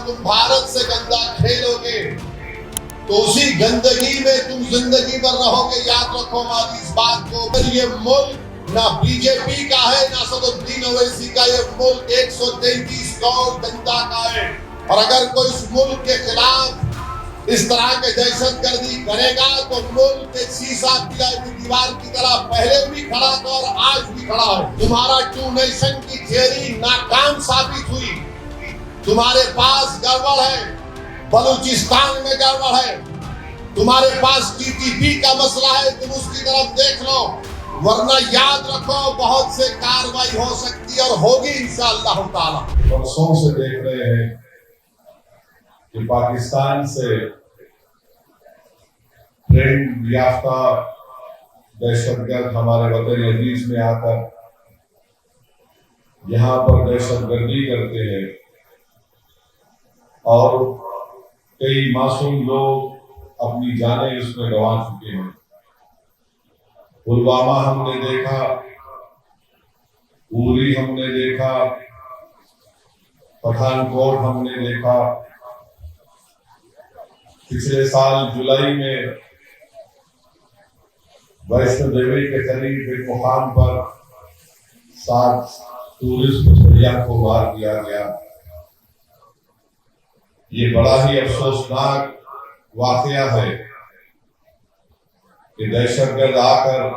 तुम भारत से गंदा खेलोगे तो उसी गंदगी में तुम जिंदगी भर रहोगे। याद रखो हमारी इस बात को। ये मुल्क ना बीजेपी का है ना सदुद्दीन ओवैसी का, ये मुल्क 133 करोड़ जनता का है। और अगर कोई इस मुल्क के खिलाफ इस तरह के दहशतगर्दी करेगा तो मुल्क एक शीशा पिघली हुई दीवार की तरह पहले भी खड़ा था और आज भी खड़ा है। तुम्हारा टू नेशन की थियरी नाकाम साबित हुई। तुम्हारे पास गड़बड़ है, बलूचिस्तान में गड़बड़ है, तुम्हारे पास टीटीपी का मसला है, तुम उसकी तरफ देख लो, वरना याद रखो बहुत से कार्रवाई हो सकती है और होगी इंशाअल्लाह ताला। वर्षों से देख रहे हैं कि पाकिस्तान से ट्रेंड याफ्ता दहशतगर्द हमारे वतन अजीज में आकर यहाँ पर दहशतगर्दी करते हैं और कई मासूम लोग अपनी जानें इसमें गंवा चुके हैं। पुलवामा हमने देखा, उरी हमने देखा, पठानकोट हमने देखा, पिछले साल जुलाई में वैष्णो देवी के करीब एक मुकाम पर 7 टूरिस्ट मछलियां को मार दिया गया। ये बड़ा ही अफसोसनाक वाकया है कि दहशतगर्द आकर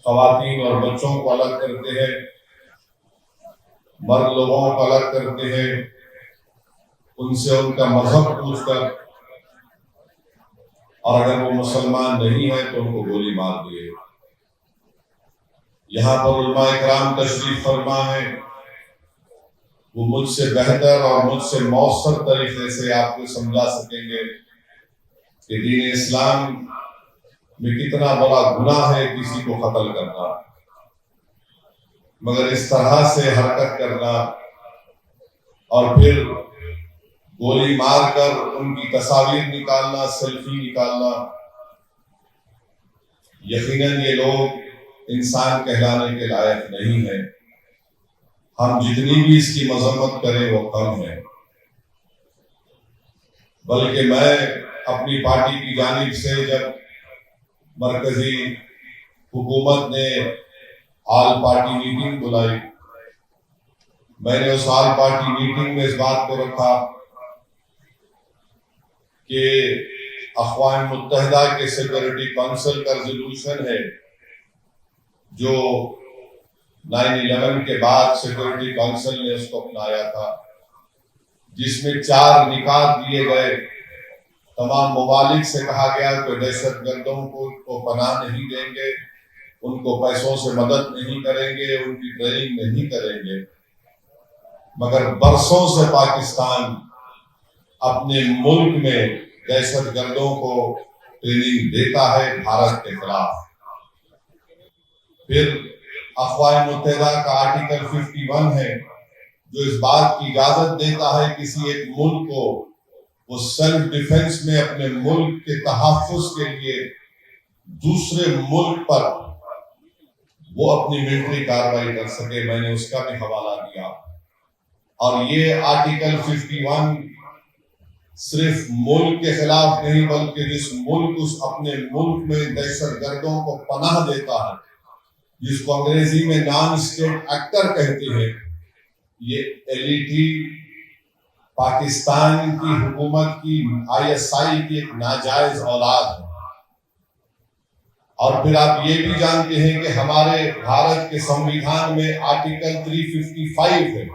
खवातीन और बच्चों को अलग करते हैं, मर्द लोगों को अलग करते हैं, उनसे उनका मजहब पूछकर, और अगर वो मुसलमान नहीं है तो उनको गोली मार दिए। यहाँ पर उलमा इकराम तशरीफ फरमा है, वो मुझसे बेहतर और मुझसे मौसर तरीके से आपको समझा सकेंगे कि दीन इस्लाम में कितना बड़ा गुनाह है किसी को कत्ल करना, मगर इस तरह से हरकत करना और फिर गोली मारकर उनकी तस्वीर निकालना, सेल्फी निकालना, यकीनन ये लोग इंसान कहलाने के लायक नहीं है। हम जितनी भी इसकी मजम्मत करें वो कम है। बल्कि मैं अपनी पार्टी की जानिब से जब मरकजी हुकूमत ने ऑल पार्टी मीटिंग बुलाई, मैंने उस ऑल पार्टी मीटिंग में इस बात को रखा कि अक़वाम मुत्तहिदा के सिक्योरिटी काउंसिल का रेजोल्यूशन है जो 9/11 के बाद सिक्योरिटी काउंसिल ने उसको अपनाया था, जिसमें 4 निकात दिए गए। तमाम ममालिक से कहा गया कि दहशतगर्दों को पनाह नहीं देंगे, उनको पैसों से मदद नहीं करेंगे, उनकी ट्रेनिंग नहीं करेंगे। मगर बरसों से पाकिस्तान अपने मुल्क में दहशतगर्दों को ट्रेनिंग देता है भारत के खिलाफ। फिर अक़वाम मुत्तहिदा का आर्टिकल 51 है जो इस बात की इजाजत देता है किसी एक मुल्क को वो सेल्फ डिफेंस में अपने मुल्क के तहफ़्फ़ुज़ के लिए दूसरे मुल्क पर वो अपनी मिलिट्री कार्रवाई कर सके। मैंने उसका भी हवाला दिया। और ये आर्टिकल 51 सिर्फ मुल्क के खिलाफ नहीं बल्कि जिस मुल्क उस अपने मुल्क में दहशतगर्दों को पनाह देता है, जिसको अंग्रेजी में नॉन स्टेट एक्टर कहते हैं, ये एलईटी पाकिस्तान की हुकूमत की ISI की एक नाजायज औलाद है। और फिर आप ये भी जानते हैं कि हमारे भारत के संविधान में आर्टिकल 355 है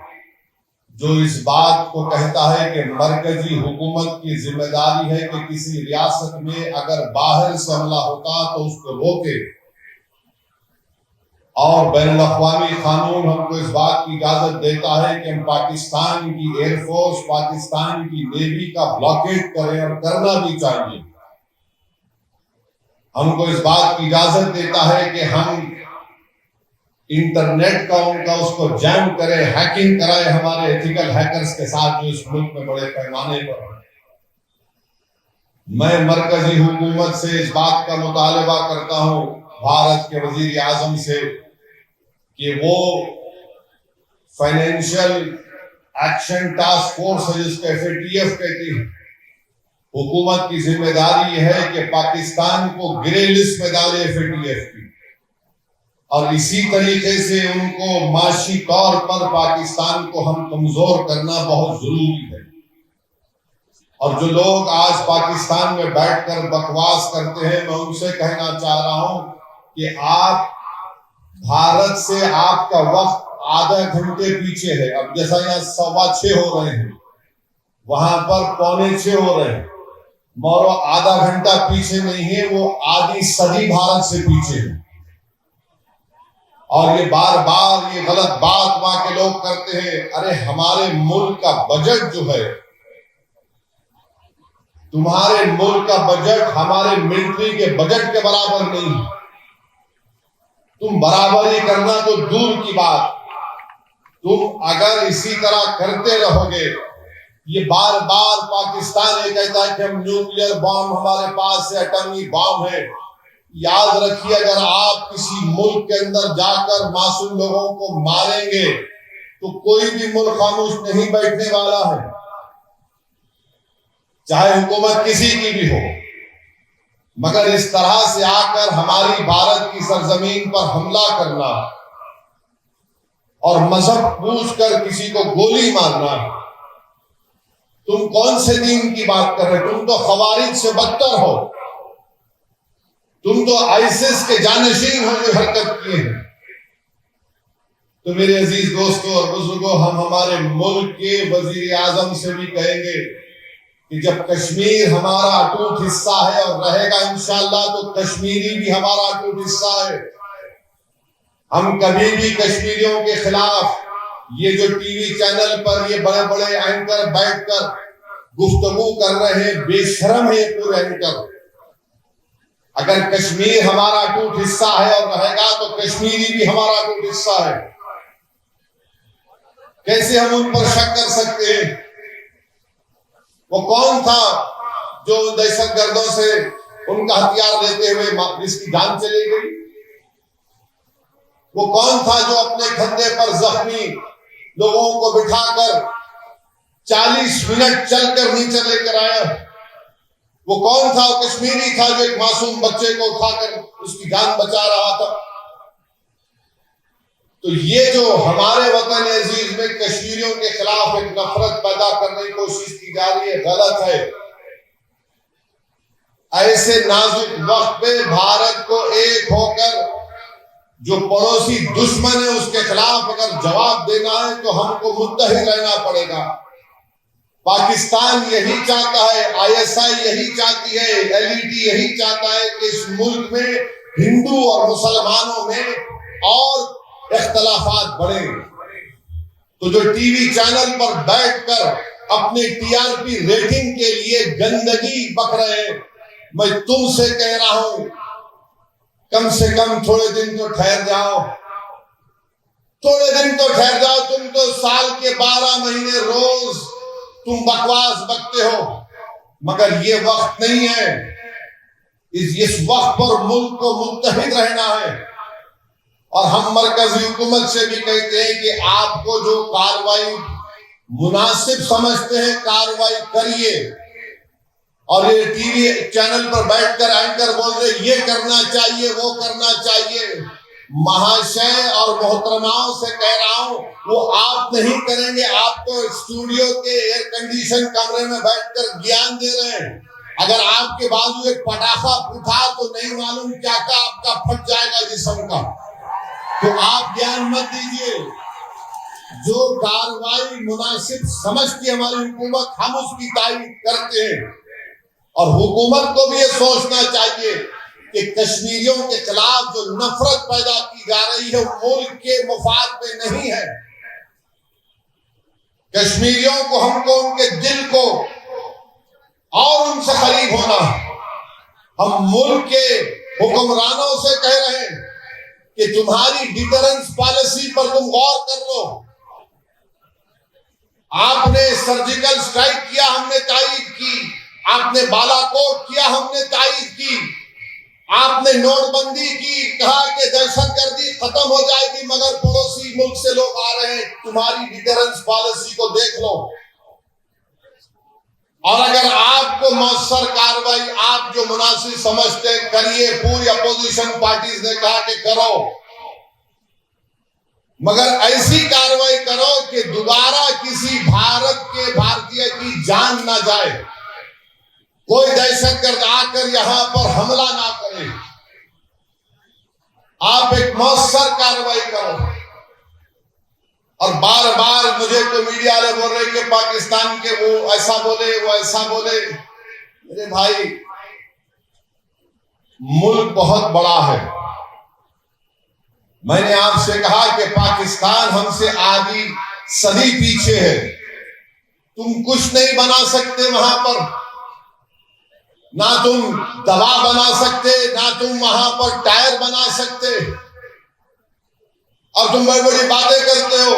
जो इस बात को कहता है कि मरकजी हुकूमत की जिम्मेदारी है कि किसी रियासत में अगर बाहर से हमला होता तो उसको रोके। और बैनुल अक़वामी कानून हमको इस बात की इजाजत देता है कि हम पाकिस्तान की एयरफोर्स, पाकिस्तान की नेवी का ब्लॉकेट करें और करना भी चाहिए। हमको इस बात की इजाजत देता है कि हम इंटरनेट का उनका उसको जैम करें, हैकिंग कराए हमारे एथिकल हैकर्स के साथ जो इस मुल्क में बड़े पैमाने पर है। मैं मरकजी हुकूमत से इस बात का मुतालबा करता हूं, भारत के वजीर आजम से, कि वो फाइनेंशियल एक्शन टास्क फोर्स है जिसको FATF कहती है। हुकूमत की जिम्मेदारी है कि पाकिस्तान को ग्रे लिस्ट में डाले FATF की, और इसी तरीके से उनको माशी तौर पर पाकिस्तान को हम कमजोर करना बहुत जरूरी है। और जो लोग आज पाकिस्तान में बैठकर बकवास करते हैं, मैं उनसे कहना चाह रहा हूं कि आप भारत से आपका वक्त आधा घंटे पीछे है। अब जैसा यहाँ 6:15 हो रहे हैं, वहां पर 6:45 हो रहे हैं, मौरो आधा घंटा पीछे नहीं है, वो आधी सदी भारत से पीछे है। और ये बार बार ये गलत बात वहां के लोग करते हैं, अरे हमारे मुल्क का बजट जो है, तुम्हारे मुल्क का बजट हमारे मिलिट्री के बजट के बराबर नहीं है। तुम बराबरी करना तो दूर की बात, तुम अगर इसी तरह करते रहोगे, ये बार बार पाकिस्तान ये कहता है कि हम न्यूक्लियर बॉम्ब हमारे पास है, एटॉमिक बॉम्ब है। याद रखिए, अगर आप किसी मुल्क के अंदर जाकर मासूम लोगों को मारेंगे तो कोई भी मुल्क खामोश नहीं बैठने वाला है, चाहे हुकूमत किसी की भी हो। मगर इस तरह से आकर हमारी भारत की सरजमीन पर हमला करना और मजहब पूछकर किसी को गोली मारना, तुम कौन से दीन की बात कर रहे हो? तुम तो खवारिज से बदतर हो, तुम तो आईसिस के जानशीन हो जो हरकत किए हैं। तो मेरे अजीज दोस्तों और बुजुर्गों, हम हमारे मुल्क के वजीर आजम से भी कहेंगे कि जब कश्मीर हमारा अटूट हिस्सा है और रहेगा इंशाअल्लाह, तो कश्मीरी भी हमारा अटूट हिस्सा है। हम कभी भी कश्मीरियों के खिलाफ ये जो टीवी चैनल पर ये बड़े बड़े एंकर बैठकर गुफ्तगू कर रहे हैं, बेशरम है पूरे एंकर। अगर कश्मीर हमारा अटूट हिस्सा है और रहेगा, तो कश्मीरी भी हमारा अटूट हिस्सा है। कैसे हम उन पर शक कर सकते हैं? वो कौन था जो दहशतगर्दों से उनका हथियार लेते हुए जिसकी जान चली गई? वो कौन था जो अपने कंधे पर जख्मी लोगों को बिठाकर 40 मिनट चलकर नीचे लेकर आया? वो कौन था? वो कश्मीरी था जो एक मासूम बच्चे को उठाकर उसकी जान बचा रहा था। तो ये जो हमारे वतन अजीज में कश्मीरियों के खिलाफ एक नफरत पैदा करने की कोशिश की जा रही है, गलत है। ऐसे नाजुक वक्त पे भारत को एक होकर जो पड़ोसी दुश्मन है उसके खिलाफ अगर जवाब देना है, तो हमको मुत्तहिद रहना पड़ेगा। पाकिस्तान यही चाहता है, ISI यही चाहती है, LED यही चाहता है कि इस मुल्क में हिंदू और मुसलमानों में और इख्तलाफात बढ़े। तो जो टीवी चैनल पर बैठकर अपने TRP रेटिंग के लिए गंदगी बक रहे हैं, मैं तुमसे कह रहा हूं, कम से कम थोड़े दिन तो ठहर जाओ, थोड़े दिन तो ठहर जाओ। तुम तो साल के 12 महीने रोज तुम बकवास बकते हो, मगर ये वक्त नहीं है। इस वक्त पर मुल्क को मुत्तहिद रहना है। और हम मरकजी हुकूमत से भी कहते हैं कि आपको जो कार्रवाई मुनासिब समझते हैं, कार्रवाई करिए। और ये टीवी चैनल पर बैठकर एंकर बोल रहे ये करना चाहिए, वो करना चाहिए, महाशय और मोहतरमाओं से कह रहा हूं, वो आप नहीं करेंगे। आप तो स्टूडियो के एयर कंडीशन कमरे में बैठकर ज्ञान दे रहे हैं। अगर आपके बाजू एक पटाखा उठा तो नहीं मालूम क्या क्या आपका फट जाएगा जिस्म का। तो आप ज्ञान मत दीजिए। जो कार्रवाई मुनासिब समझती हमारी हुकूमत, हम उसकी तारीफ करते हैं। और हुकूमत को भी ये सोचना चाहिए कि कश्मीरियों के खिलाफ जो नफरत पैदा की जा रही है वो मुल्क के मुफाद पे नहीं है। कश्मीरियों को, हमको उनके दिल को और उनसे करीब होना। हम मुल्क के हुक्मरानों से कह रहे हैं कि तुम्हारी डिटरेंस पॉलिसी पर तुम गौर कर लो। आपने सर्जिकल स्ट्राइक किया, हमने तारीफ की। आपने बालाकोट किया, हमने तारीफ की। आपने नोटबंदी की, कहा कि दहशतगर्दी खत्म हो जाएगी, मगर पड़ोसी मुल्क से लोग आ रहे हैं, तुम्हारी डिटरेंस पॉलिसी को देख लो। और अगर आपको मौसर कार्रवाई आप जो मुनासिब समझते करिए, पूरी अपोजिशन पार्टीज ने कहा कि करो, मगर ऐसी कार्रवाई करो कि दोबारा किसी भारतीय की जान ना जाए, कोई दहशतगर्द आकर यहां पर हमला ना करे। आप एक मौसर कार्रवाई करो। और बार बार मुझे तो मीडिया वाले बोल रहे कि पाकिस्तान के वो ऐसा बोले, वो ऐसा बोले। मेरे भाई, मुल्क बहुत बड़ा है। मैंने आपसे कहा कि पाकिस्तान हमसे आधी सदी पीछे है। तुम कुछ नहीं बना सकते वहां पर, ना तुम दवा बना सकते, ना तुम वहां पर टायर बना सकते, और तुम बड़ी बड़ी बातें करते हो।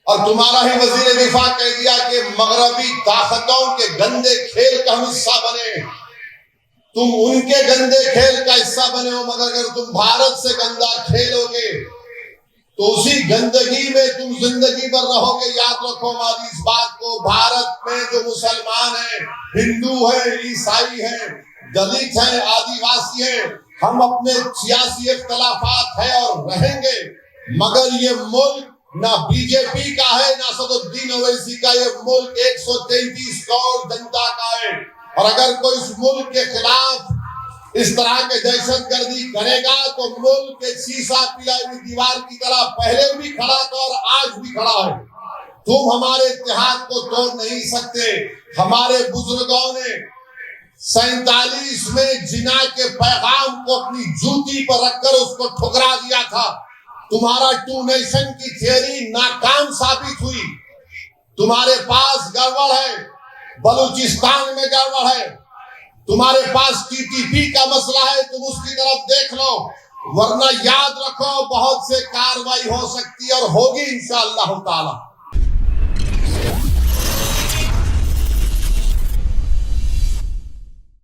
और तुम्हारा ही वजीर दिफा कह दिया कि मगरबी ताकतों के गंदे खेल का हम हिस्सा बने, तुम उनके गंदे खेल का हिस्सा बने हो। मगर अगर तुम भारत से गंदा खेलोगे तो उसी गंदगी में तुम जिंदगी भर रहोगे। याद रखो हमारी इस बात को, भारत में जो मुसलमान हैं, हिंदू हैं, ईसाई हैं, दलित हैं, आदिवासी हैं, हम अपने सियासी इख्तलाफात है और रहेंगे, मगर ये मुल्क ना बीजेपी का है, ना सदुद्दीन ओवैसी का। ये मुल्क 133 करोड़ जनता का है। और अगर कोई इस मुल्क के खिलाफ इस तरह के दहशतगर्दी करेगा तो मुल्क के शीशा पिलाई हुई दीवार की तरह पहले भी खड़ा था और आज भी खड़ा है। तुम हमारे इत्तेहाद को तोड़ नहीं सकते। हमारे बुजुर्गों ने 47 में जिना के पैगाम को अपनी जूती पर रखकर उसको ठुकरा दिया था। तुम्हारा टू नेशन की थियरी नाकाम साबित हुई। तुम्हारे पास गड़बड़ है, बलूचिस्तान में गड़बड़ है, तुम्हारे पास टीटीपी का मसला है, तुम उसकी तरफ देख लो, वरना याद रखो बहुत से कार्रवाई हो सकती है और होगी इंशाअल्लाह ताला।